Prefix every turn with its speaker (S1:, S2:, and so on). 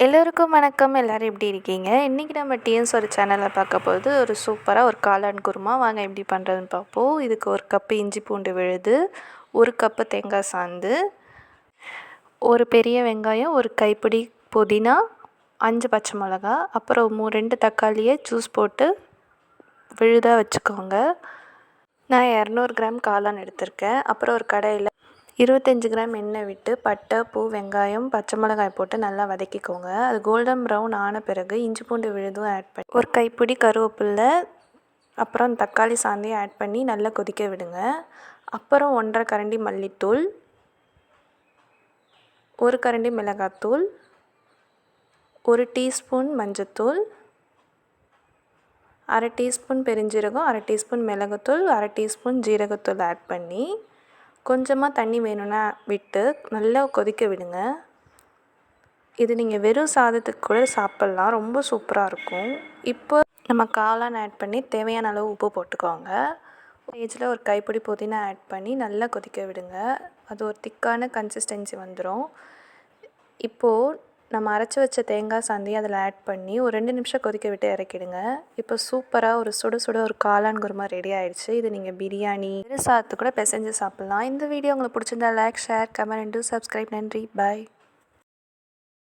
S1: எல்லோருக்கும் வணக்கம். எல்லோரும் எப்படி இருக்கீங்க? இன்றைக்கி நம்ம டிஎன்ஸ் ஒரு சேனலில் பார்க்க போது ஒரு சூப்பராக ஒரு காளான் குருமா வாங்க எப்படி பண்ணுறதுன்னு பார்ப்போம். இதுக்கு 1 கப்பு இஞ்சி பூண்டு விழுது, 1 கப்பு தேங்காய் சாந்து, ஒரு பெரிய வெங்காயம், ஒரு கைப்பிடி புதினா, 5 பச்சை மிளகா, அப்புறம் 2 தக்காளியை ஜூஸ் போட்டு விழுதாக வச்சுக்கோங்க. நான் 200 கிராம் காளான் எடுத்திருக்கேன். அப்புறம் ஒரு கடாயில் 25 கிராம் எண்ணெய் விட்டு பட்டை, பூ, வெங்காயம், பச்சை மிளகாய் போட்டு நல்லா வதக்கிக்கோங்க. அது கோல்டன் ப்ரௌன் ஆன பிறகு இஞ்சி பூண்டு விழுதும் ஆட் பண்ணி ஒரு கைப்பிடி கருவேப்பிலை, அப்புறம் தக்காளி சாந்தையும் ஆட் பண்ணி நல்லா கொதிக்க விடுங்க. அப்புறம் 1½ கரண்டி மல்லித்தூள், 1 கரண்டி மிளகாத்தூள், 1 டீஸ்பூன் மஞ்சத்தூள், 1/2 டீஸ்பூன் பெருஞ்சீரகம், 1/2 டீஸ்பூன் மிளகுத்தூள், 1/2 டீஸ்பூன் ஜீரகத்தூள் ஆட் பண்ணி கொஞ்சமாக தண்ணி வேணும்னா விட்டு நல்லா கொதிக்க விடுங்க. இது நீங்கள் வெறும் சாதத்துக்கு கூட சாப்பிட்லாம், ரொம்ப சூப்பராக இருக்கும். இப்போ நம்ம காளான் ஆட் பண்ணி தேவையான அளவு உப்பு போட்டுக்கோங்க. ஸ்டேஜில் ஒரு கைப்பிடி புதினா ஆட் பண்ணி நல்லா கொதிக்க விடுங்க. அது ஒரு திக்கான கன்சிஸ்டன்சி வந்துடும். இப்போது நம்ம அரைச்சி வச்ச தேங்காய் சாந்தையும் அதில் ஆட் பண்ணி ஒரு 2 நிமிஷம் கொதிக்க விட்டு இறக்கிடுங்க. இப்போ சூப்பராக ஒரு சுட சுட ஒரு காளான் குருமா ரெடி ஆகிடுச்சு. இது நீங்கள் பிரியாணி, சாதத்து கூட பிசைஞ்சு சாப்பிட்லாம். இந்த வீடியோ உங்களுக்கு பிடிச்சிருந்தா like, share, comment and two subscribe. நன்றி, பாய்.